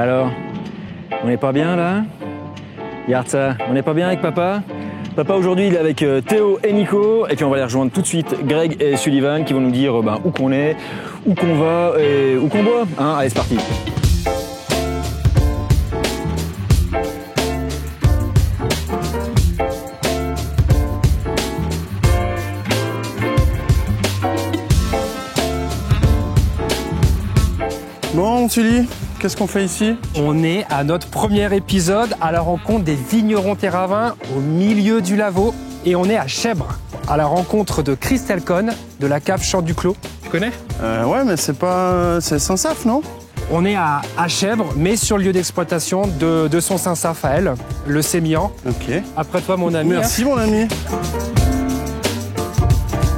Alors, on n'est pas bien là? Regarde ça, on n'est pas bien avec papa? Papa aujourd'hui il est avec Théo et Nico et puis on va les rejoindre tout de suite, Greg et Sullivan qui vont nous dire où qu'on est, où qu'on va et où qu'on boit. Hein, allez c'est parti. Bon Sully, qu'est-ce qu'on fait ici? On est à notre premier épisode à la rencontre des vignerons théravins au milieu du Lavaux. Et on est à Chèvres, à la rencontre de Christelle Cohn de la cave Champ du Clos. Tu connais? Ouais, mais c'est Saint-Saf, non? On est à Chèvres, mais sur le lieu d'exploitation de son Saint-Saf à elle, le Sémillant. Ok. Après toi, mon ami. Merci, mon ami.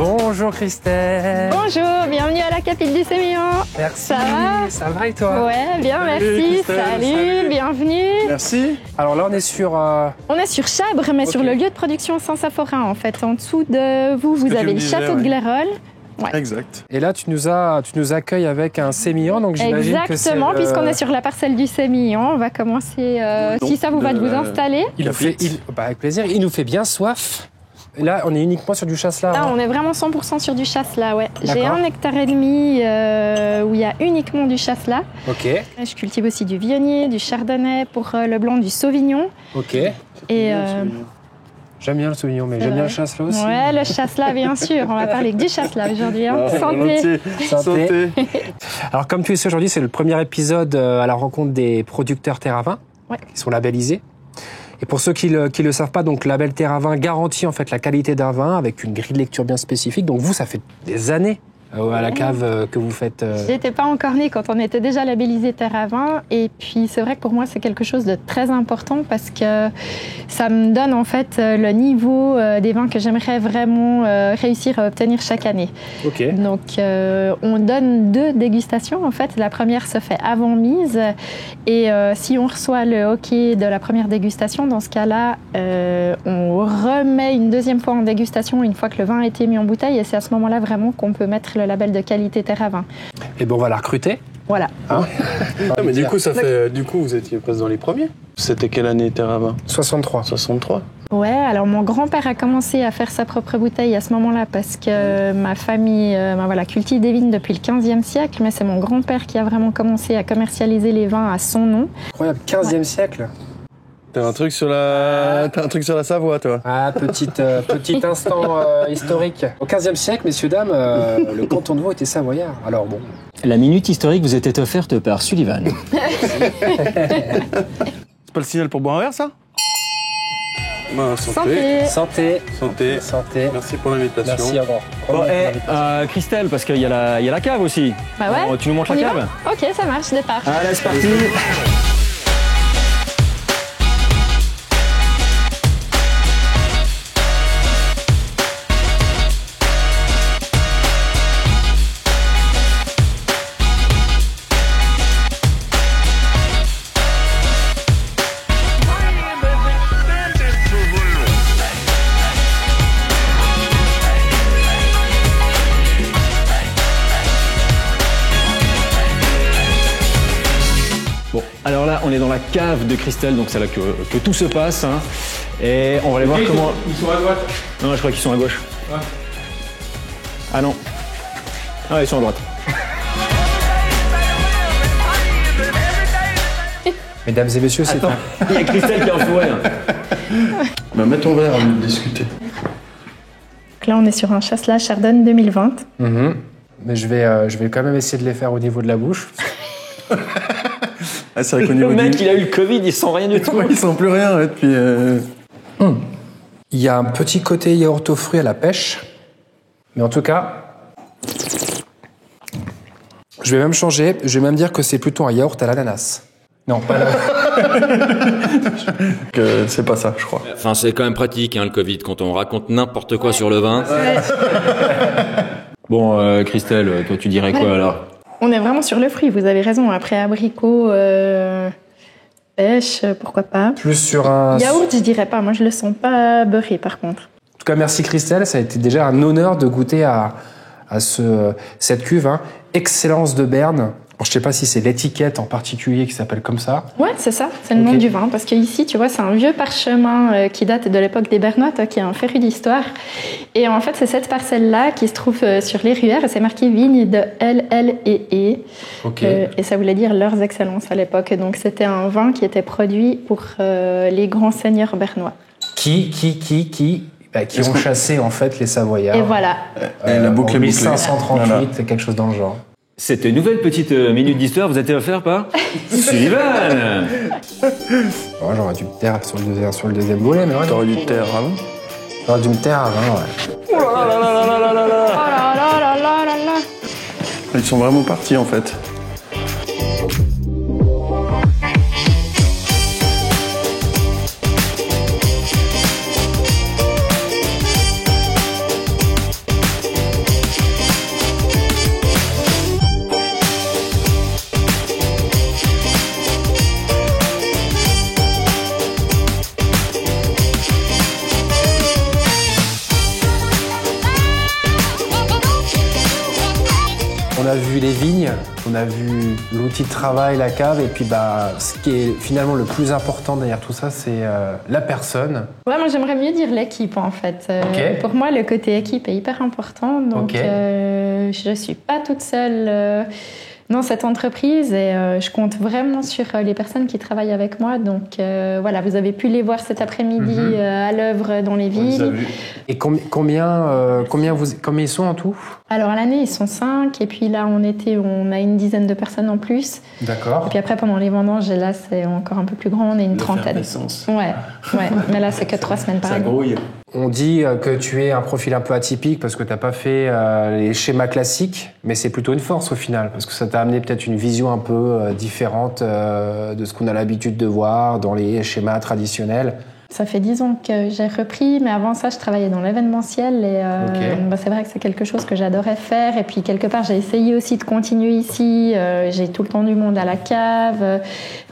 Bonjour Christelle. Bonjour, bienvenue à la capitale du Sémillant. Merci. Ça va? Ça va et toi? Ouais, bien, merci. Salut, bienvenue. Merci. Alors là, on est sur... On est sur Chèvres, mais sur le lieu de production Saint-Saphorin, en fait. En dessous de vous, vous avez le château de Glérolles. Ouais. Exact. Et là, tu nous accueilles avec un sémillant, donc j'imagine que c'est... Exactement, puisqu'on est sur la parcelle du sémillant. On va commencer, si ça vous va, de vous installer. Avec plaisir. Il nous fait bien soif. Et là, on est uniquement sur du chasselas. Là, on est vraiment 100% sur du chasselas, ouais. J'ai D'accord. 1,5 hectare où il y a uniquement du chasselas. Ok. Je cultive aussi du viognier, du chardonnay, pour le blanc, du sauvignon. Ok. Et J'aime bien le sauvignon, mais j'aime bien le chasselas aussi. ouais, le chasselas, bien sûr. On va parler que du chasselas aujourd'hui. Hein. Santé. Santé. Alors, comme tu le sais, aujourd'hui, c'est le premier épisode à la rencontre des producteurs théravins, qui sont labellisés. Et pour ceux qui le savent pas, donc label Théravin garantit en fait la qualité d'un vin avec une grille de lecture bien spécifique. Donc vous, ça fait des années à la cave que vous faites. J'étais pas encore née quand on était déjà labellisé Théravin. Et puis c'est vrai que pour moi c'est quelque chose de très important parce que ça me donne en fait le niveau des vins que j'aimerais vraiment réussir à obtenir chaque année. Ok. Donc on donne 2 dégustations en fait. La première se fait avant mise et si on reçoit le OK de la première dégustation, dans ce cas-là, on remet une deuxième fois en dégustation une fois que le vin a été mis en bouteille et c'est à ce moment-là vraiment qu'on peut mettre le label de qualité Théravin. Et bon, on va la recruter. Voilà. Hein non, mais du coup, vous étiez presque dans les premiers. C'était quelle année Théravin? 63. 63. Ouais, alors mon grand-père a commencé à faire sa propre bouteille à ce moment-là parce que ma famille cultive des vignes depuis le 15e siècle, mais c'est mon grand-père qui a vraiment commencé à commercialiser les vins à son nom. Incroyable, 15e siècle. T'as un truc sur la Savoie, toi. Ah, petit instant historique. Au 15e siècle, messieurs, dames, le canton de Vaud était savoyard. Alors bon. La minute historique vous était offerte par Sullivan. C'est pas le signal pour boire un verre, ça? Santé. Santé. Santé. Santé. Merci pour l'invitation. Merci encore. Bon, Christelle, parce qu'il y a la cave aussi. Bah ouais. Bon, tu nous montres On la y va? cave? Ok, ça marche, départ. Allez, c'est parti. Bon, alors là, on est dans la cave de Christelle, donc c'est là que tout se passe. Hein. Et on va aller voir comment... Ils sont à droite. Non, je crois qu'ils sont à gauche. Ouais. Ah non. Ah, ils sont à droite. Mesdames et messieurs, c'est un... Il y a Christelle qui est entourée. Bah, mets ton verre, on va discuter. Donc là, on est sur un chasselas Chardonnay 2020. Mais je vais quand même essayer de les faire au niveau de la bouche. Ah, c'est vrai qu'au niveau Le mec, il a eu le Covid, il sent rien du tout. Ouais, ils sent plus rien, et puis... Il y a un petit côté yaourt aux fruits à la pêche. Mais en tout cas, je vais même changer. Je vais même dire que c'est plutôt un yaourt à l'ananas. Non, pas là. C'est pas ça, je crois. Enfin, c'est quand même pratique, hein, le Covid, quand on raconte n'importe quoi sur le vin. Bon, Christelle, toi, tu dirais quoi alors? On est vraiment sur le fruit, vous avez raison. Après abricot, pêche, pourquoi pas. Plus sur un... Yaourt, je dirais pas. Moi, je le sens pas beurré, par contre. En tout cas, merci Christelle. Ça a été déjà un honneur de goûter à cette cuve. Hein. Excellence de Berne. Bon, je sais pas si c'est l'étiquette en particulier qui s'appelle comme ça. Ouais, c'est ça, c'est le nom du vin. Parce qu'ici, tu vois, c'est un vieux parchemin qui date de l'époque des Bernois, toi, qui est un féru d'histoire. Et en fait, c'est cette parcelle-là qui se trouve sur les Ruères, et c'est marqué vigne de L et E. Et ça voulait dire leurs excellences à l'époque. Donc c'était un vin qui était produit pour les grands seigneurs bernois. Qui ont chassé en fait les Savoyards. Et voilà. La boucle en est bouclée. 1538, Voilà. quelque chose dans le genre. Cette nouvelle petite minute d'histoire vous a été offerte par Sullivan. Oh, j'aurais dû me taire sur le deuxième volet, mais ouais. T'aurais dû te taire avant. J'aurais dû me taire avant, ouais. Oh là là. Ils sont vraiment partis en fait. On a vu les vignes, on a vu l'outil de travail, la cave, et puis ce qui est finalement le plus important derrière tout ça, c'est la personne. Ouais, moi j'aimerais mieux dire l'équipe en fait. Pour moi, le côté équipe est hyper important. Donc je suis pas toute seule dans cette entreprise et je compte vraiment sur les personnes qui travaillent avec moi. Donc voilà, vous avez pu les voir cet après-midi à l'œuvre dans les villes. Et combien ils sont en tout? Alors à l'année, ils sont 5 et puis là on a une dizaine de personnes en plus. D'accord. Et puis après pendant les vendanges, là c'est encore un peu plus grand, on est une trentaine. Ouais, mais là c'est que 3 semaines par année. Ça grouille. On dit que tu es un profil un peu atypique parce que tu n'as pas fait les schémas classiques, mais c'est plutôt une force au final, parce que ça t'a amené peut-être une vision un peu différente de ce qu'on a l'habitude de voir dans les schémas traditionnels. Ça fait 10 ans que j'ai repris, mais avant ça, je travaillais dans l'événementiel et c'est vrai que c'est quelque chose que j'adorais faire. Et puis quelque part, j'ai essayé aussi de continuer ici. J'ai tout le temps du monde à la cave.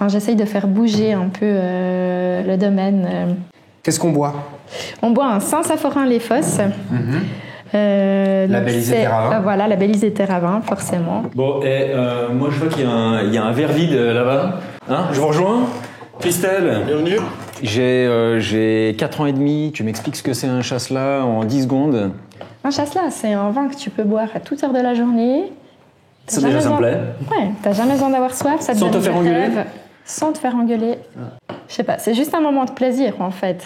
J'essaye de faire bouger un peu le domaine. Qu'est-ce qu'on boit? On boit un Saint-Saphorin-les-Fosses. Labellisé Terravin. Voilà, labellisé Terravin, forcément. Bon, moi je vois qu'il y a un verre vide là-bas. Hein, je vous rejoins. Christelle. Bienvenue. J'ai 4 ans et demi. Tu m'expliques ce que c'est un chasselas en 10 secondes. Un chasselas, c'est un vin que tu peux boire à toute heure de la journée. Ça déjà, ça me plaît. Ouais, t'as jamais besoin d'avoir soif. Ça te Sans donne te faire des engueuler. rêves. Sans te faire engueuler. Je sais pas, c'est juste un moment de plaisir en fait.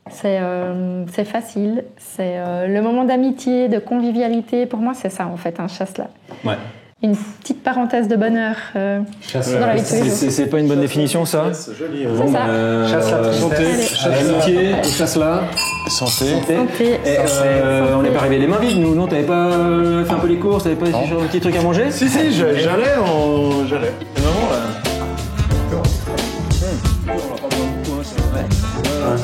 C'est facile, c'est le moment d'amitié, de convivialité. Pour moi, c'est ça en fait, un chasselas. Ouais. Une petite parenthèse de bonheur dans la vie de tous les jours. C'est pas une bonne définition ça? C'est joli. C'est ça. Chasse-la Santé. Amitié, chasselas. Santé. Santé. Et on n'est pas arrivé les mains vides, nous, non? T'avais pas fait un peu les courses, t'avais pas un petit truc à manger? Si, j'allais. C'est vraiment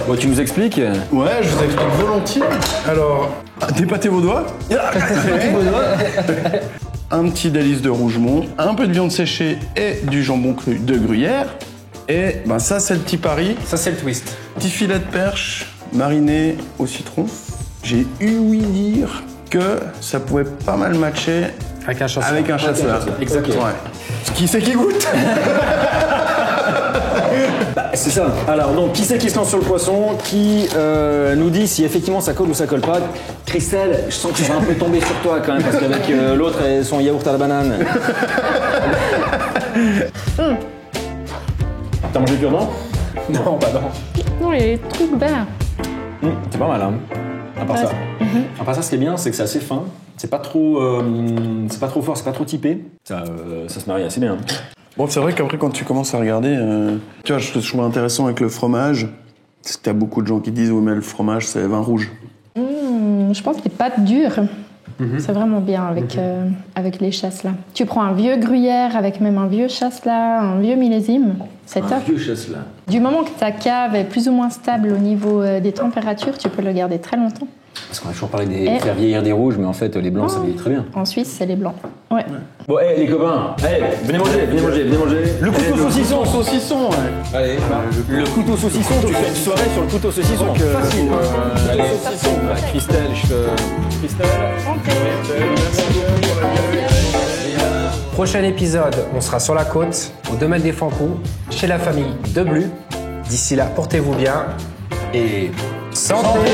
Bon, tu nous expliques? Ouais, je vous explique volontiers. Alors, dépâtez vos doigts. Un petit délice de Rougemont, un peu de viande séchée et du jambon cru de Gruyère. Et ça, c'est le petit pari. Ça, c'est le twist. Petit filet de perche mariné au citron. J'ai eu ouï dire que ça pouvait pas mal matcher Avec un chasseur. avec un chasseur. Exactement. Ouais. Qui c'est qui goûte? C'est ça. Alors, donc, qui c'est qui se lance sur le poisson? Qui nous dit si effectivement ça colle ou ça colle pas? Christelle, je sens que tu vas un peu tomber sur toi quand même, parce qu'avec l'autre et son yaourt à la banane. T'as mangé le cure-dent? Non, bah non. Non, les trucs verts. C'est pas mal, hein. À part ça. À part ça, ce qui est bien, c'est que c'est assez fin. C'est pas trop fort, c'est pas trop typé. Ça se marie assez bien. Bon, c'est vrai qu'après, quand tu commences à regarder, tu vois, je trouve intéressant avec le fromage. Parce que t'as beaucoup de gens qui disent, oui, mais le fromage, c'est vin rouge. Je pense qu'il est pas dur. C'est vraiment bien avec les chasselas. Tu prends un vieux gruyère avec même un vieux chasselas, un vieux millésime, c'est top. Vieux chasselas. Du moment que ta cave est plus ou moins stable au niveau des températures, tu peux le garder très longtemps. Parce qu'on a toujours parlé des faire vieillir des rouges, mais en fait, les blancs, ça vieillit très bien. En Suisse, c'est les blancs. Ouais. Bon, les copains, venez manger. Le couteau saucisson. Ouais. Allez, le couteau saucisson, tu fais une soirée sur le couteau saucisson. Facile. Allez, Christelle, Christelle. Ok. Prochain épisode, on sera sur la côte, au domaine des Fancous, chez la famille Deblu. D'ici là, portez-vous bien et santé!